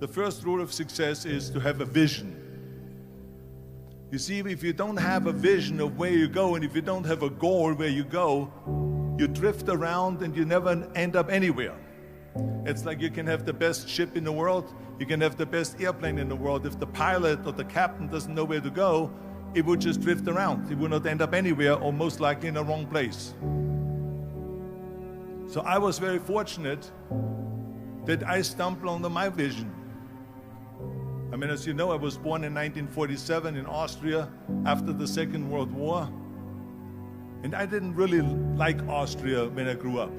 The first rule of success is to have a vision. You see, if you don't have a vision of where you go, and if you don't have a goal where you go, you drift around and you never end up anywhere. It's like you can have the best ship in the world, you can have the best airplane in the world. If the pilot or the captain doesn't know where to go, it would just drift around. It would not end up anywhere, or most likely in the wrong place. So I was very fortunate that I stumbled onto my vision. I mean, as you know, I was born in 1947 in Austria after the Second World War. And I didn't really like Austria when I grew up.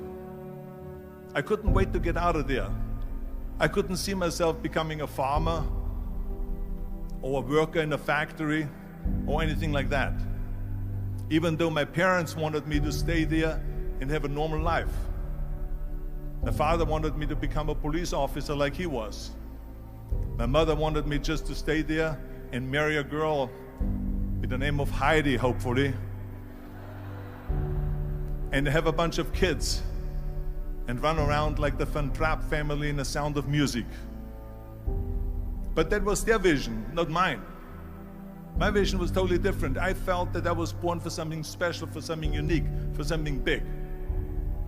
I couldn't wait to get out of there. I couldn't see myself becoming a farmer or a worker in a factory or anything like that, even though my parents wanted me to stay there and have a normal life. My father wanted me to become a police officer like he was. My mother wanted me just to stay there and marry a girl with the name of Heidi, hopefully, and have a bunch of kids and run around like the Van Trapp family in The Sound of Music. But that was their vision, not mine. My vision was totally different. I felt that I was born for something special, for something unique, for something big.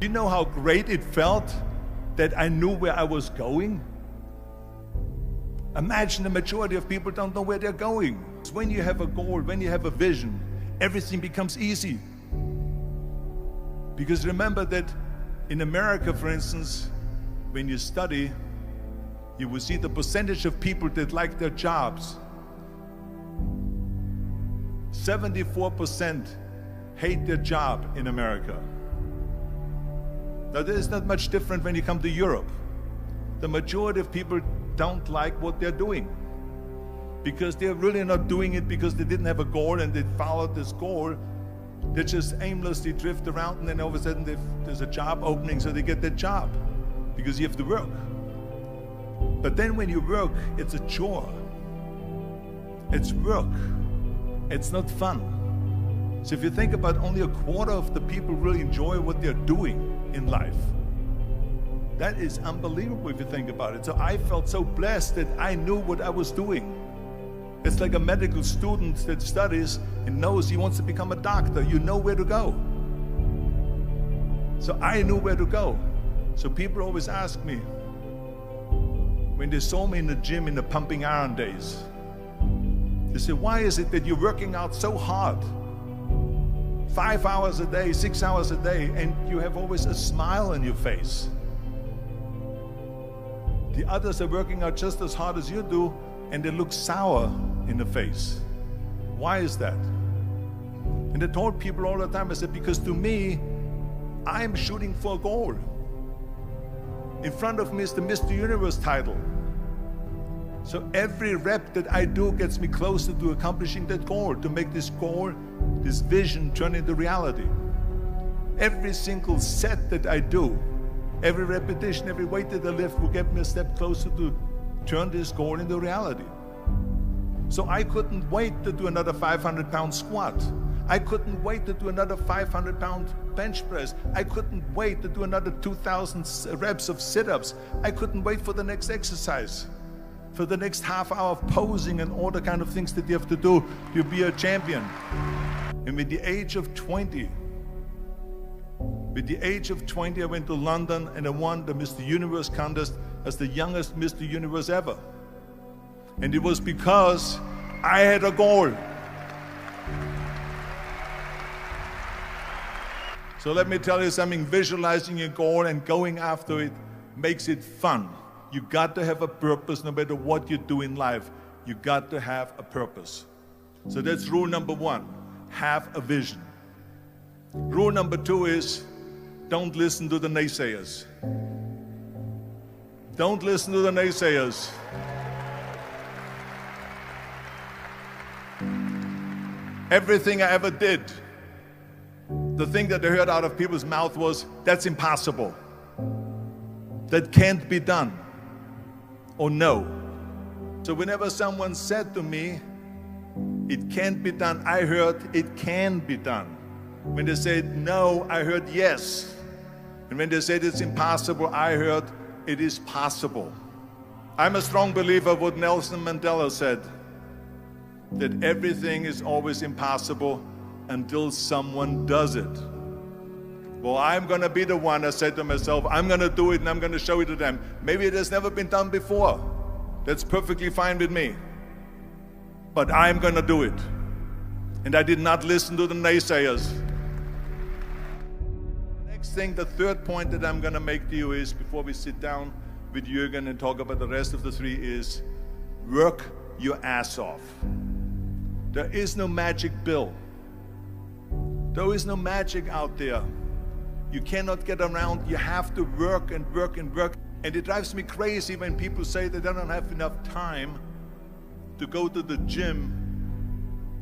You know how great it felt that I knew where I was going? Imagine the majority of people don't know where they're going. When you have a goal, when you have a vision, everything becomes easy. Because remember that in America, for instance, when you study, you will see the percentage of people that like their jobs. 74% hate their job in America. Now, there's not much different when you come to Europe. The majority of people don't like what they're doing because they're really not doing it because they didn't have a goal and they followed this goal. They just aimlessly drift around, and then all of a sudden there's a job opening, so they get that job because you have to work. But then when you work, it's a chore. It's work. It's not fun. So if you think about, only a quarter of the people really enjoy what they're doing in life. That is unbelievable if you think about it. So I felt so blessed that I knew what I was doing. It's like a medical student that studies and knows he wants to become a doctor. You know where to go. So I knew where to go. So people always ask me, when they saw me in the gym in the pumping iron days, they say, why is it that you're working out so hard? 5 hours a day, 6 hours a day, and you have always a smile on your face. The others are working out just as hard as you do, and they look sour in the face. Why is that? And I told people all the time, I said, because to me, I'm shooting for a goal. In front of me is the Mr. Universe title. So every rep that I do gets me closer to accomplishing that goal, to make this goal, this vision turn into reality. Every single set that I do, every repetition, every weight that I lift will get me a step closer to turn this goal into reality. So I couldn't wait to do another 500-pound squat. I couldn't wait to do another 500-pound bench press. I couldn't wait to do another 2,000 reps of sit-ups. I couldn't wait for the next exercise, for the next half hour of posing and all the kind of things that you have to do to be a champion. And with the age of 20, I went to London and I won the Mr. Universe contest as the youngest Mr. Universe ever. And it was because I had a goal. So let me tell you something, visualizing a goal and going after it makes it fun. You got to have a purpose no matter what you do in life. You got to have a purpose. So that's rule number one, have a vision. Rule number two is, don't listen to the naysayers. Don't listen to the naysayers. Everything I ever did, the thing that I heard out of people's mouth was, that's impossible. That can't be done. Or no. So whenever someone said to me, it can't be done, I heard, it can be done. When they said no, I heard yes. And when they said it's impossible, I heard, it is possible. I'm a strong believer of what Nelson Mandela said, that everything is always impossible until someone does it. Well, I'm going to be the one, I said to myself, I'm going to do it and I'm going to show it to them. Maybe it has never been done before. That's perfectly fine with me. But I'm going to do it. And I did not listen to the naysayers. The next thing, the third point that I'm going to make to you is, before we sit down with Jürgen and talk about the rest of the three, is work your ass off. There is no magic pill. There is no magic out there. You cannot get around. You have to work and work and work. And it drives me crazy when people say that they don't have enough time to go to the gym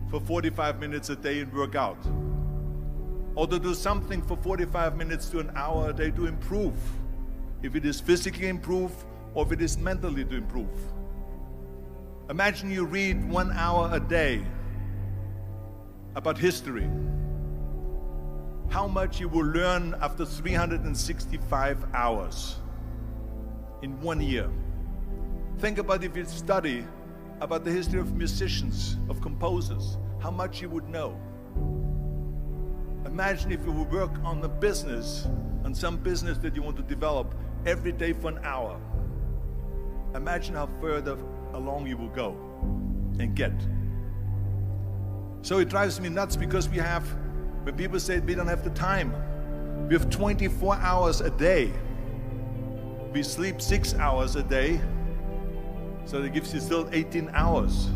for 45 minutes a day and work out. Or to do something for 45 minutes to an hour a day to improve. If it is physically improve or if it is mentally to improve. Imagine you read 1 hour a day about history. How much you will learn after 365 hours in 1 year. Think about if you study about the history of musicians, of composers, how much you would know. Imagine if you would work on a business, on some business that you want to develop every day for an hour. Imagine how further along you will go and get. So it drives me nuts because when people say we don't have the time, we have 24 hours a day. We sleep 6 hours a day, so that gives you still 18 hours.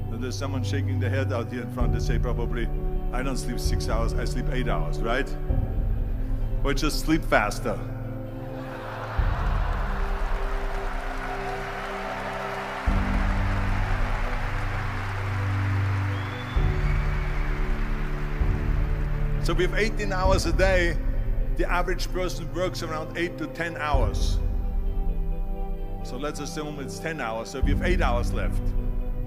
So there's someone shaking their head out here in front. They say probably, I don't sleep 6 hours, I sleep 8 hours, right? Or just sleep faster. So we have 18 hours a day. The average person works around 8 to 10 hours. So let's assume it's 10 hours, so we have 8 hours left.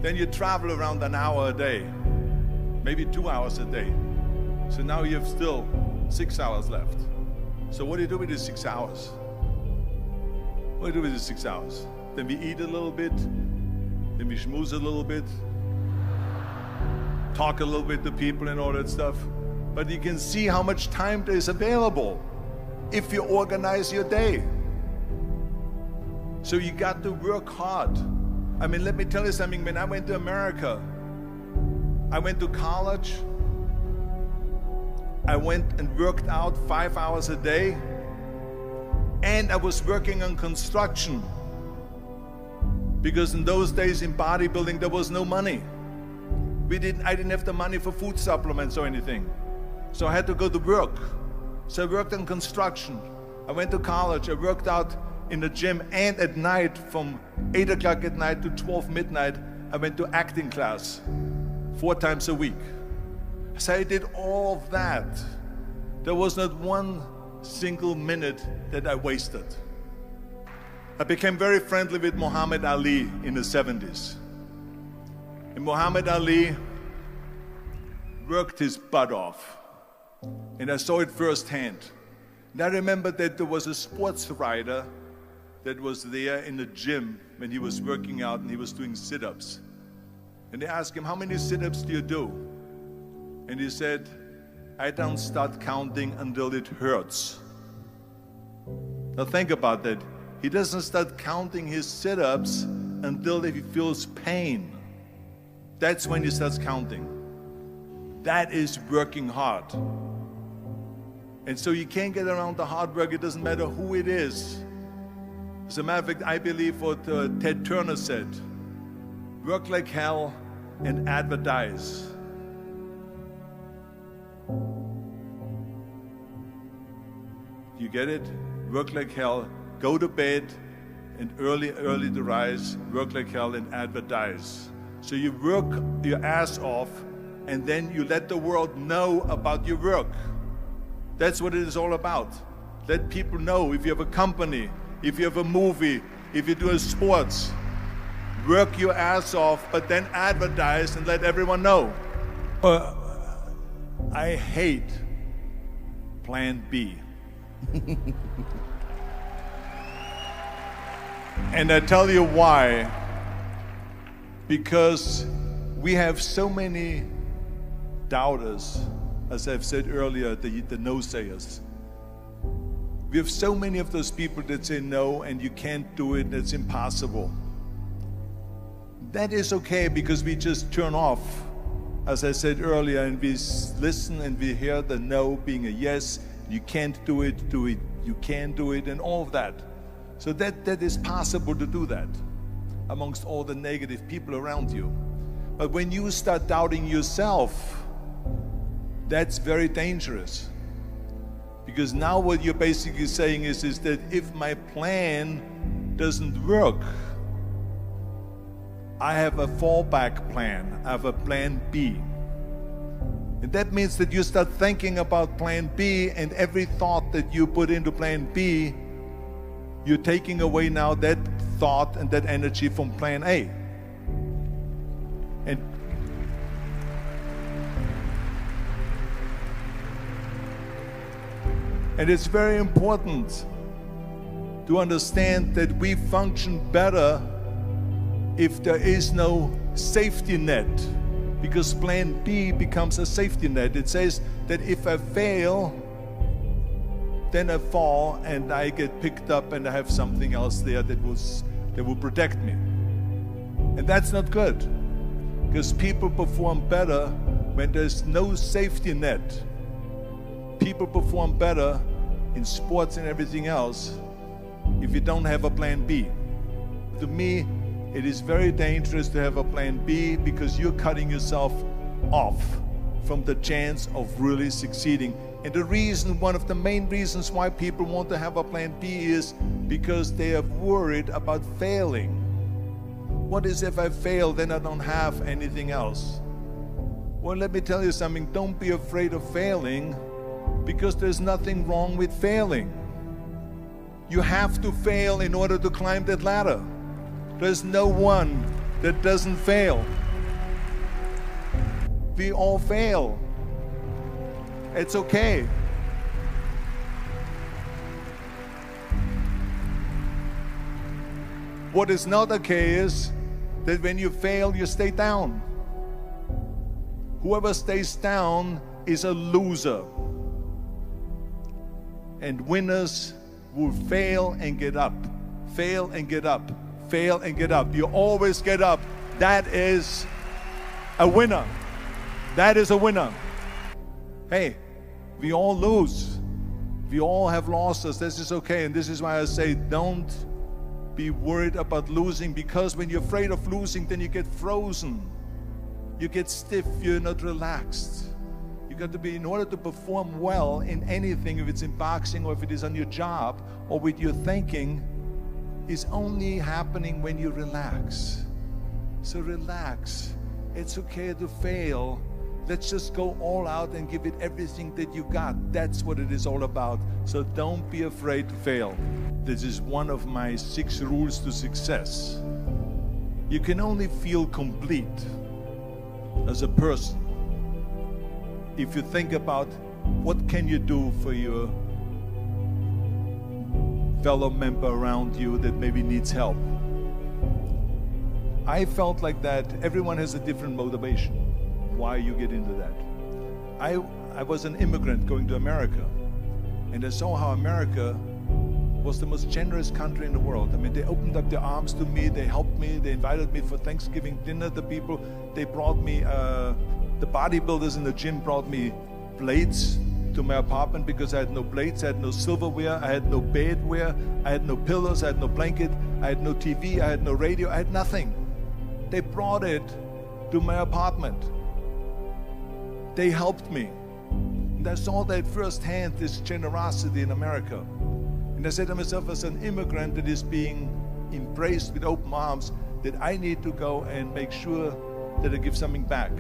Then you travel around an hour a day, maybe 2 hours a day. So now you have still 6 hours left. So what do you do with these 6 hours? What do you do with these 6 hours? Then we eat a little bit, then we schmooze a little bit, talk a little bit to people and all that stuff. But you can see how much time there is available if you organize your day. So you got to work hard. I mean, let me tell you something. When I went to America, I went to college. I went and worked out 5 hours a day. And I was working on construction. Because in those days in bodybuilding, there was no money. I didn't have the money for food supplements or anything. So I had to go to work. So I worked on construction. I went to college. I worked out in the gym, and at night from 8 o'clock at night to 12 midnight, I went to acting class 4 times a week. So I did all of that. There was not one single minute that I wasted. I became very friendly with Muhammad Ali in the 70s. And Muhammad Ali worked his butt off. And I saw it firsthand. And I remember that there was a sports writer that was there in the gym when he was working out and he was doing sit-ups. And they asked him, how many sit-ups do you do? And he said, I don't start counting until it hurts. Now think about that. He doesn't start counting his sit-ups until he feels pain. That's when he starts counting. That is working hard. And so you can't get around the hard work. It doesn't matter who it is. As a matter of fact, I believe what Ted Turner said, work like hell and advertise. You get it? Work like hell, go to bed, and early to rise, work like hell and advertise. So you work your ass off, and then you let the world know about your work. That's what it is all about. Let people know. If you have a company, if you have a movie, if you do a sports, work your ass off, but then advertise and let everyone know. I hate Plan B. And I tell you why. Because we have so many doubters, as I've said earlier, the no-sayers. We have so many of those people that say no, and you can't do it, it's impossible. That is okay, because we just turn off, as I said earlier, and we listen and we hear the no being a yes. You can't do it, you can do it, and all of that. So that is possible to do that amongst all the negative people around you. But when you start doubting yourself, that's very dangerous. Because now what you're basically saying is that if my plan doesn't work, I have a fallback plan, I have a plan B. And that means that you start thinking about plan B, and every thought that you put into plan B, you're taking away now that thought and that energy from plan A. And it's very important to understand that we function better if there is no safety net, because plan B becomes a safety net. It says that if I fail, then I fall and I get picked up and I have something else there that will protect me. And that's not good, because people perform better when there's no safety net. People perform better in sports and everything else if you don't have a plan B. To me, it is very dangerous to have a plan B, because you're cutting yourself off from the chance of really succeeding. And the reason, one of the main reasons why people want to have a plan B is because they are worried about failing. What is if I fail, then I don't have anything else? Well, let me tell you something. Don't be afraid of failing, because there's nothing wrong with failing. You have to fail in order to climb that ladder. There's no one that doesn't fail. We all fail. It's okay. What is not okay is that when you fail, you stay down. Whoever stays down is a loser. And winners will fail and get up, fail and get up, fail and get up. You always get up. That is a winner. That is a winner. Hey, we all lose. We all have losses. This is okay. And this is why I say don't be worried about losing, because when you're afraid of losing, then you get frozen. You get stiff. You're not relaxed. You got to be, in order to perform well in anything, if it's in boxing or if it is on your job or with your thinking, is only happening when you relax. So relax. It's okay to fail. Let's just go all out and give it everything that you got. That's what it is all about. So don't be afraid to fail. This is one of my 6 rules to success. You can only feel complete as a person if you think about what can you do for your fellow member around you that maybe needs help. I felt like that. Everyone has a different motivation why you get into that. I was an immigrant going to America, and I saw how America was the most generous country in the world. I mean, they opened up their arms to me, they helped me, they invited me for Thanksgiving dinner. The people, they brought me, the bodybuilders in the gym brought me plates to my apartment because I had no plates, I had no silverware, I had no bedware, I had no pillows, I had no blanket, I had no TV, I had no radio, I had nothing. They brought it to my apartment. They helped me. And I saw that firsthand, this generosity in America. And I said to myself, as an immigrant that is being embraced with open arms, that I need to go and make sure that I give something back.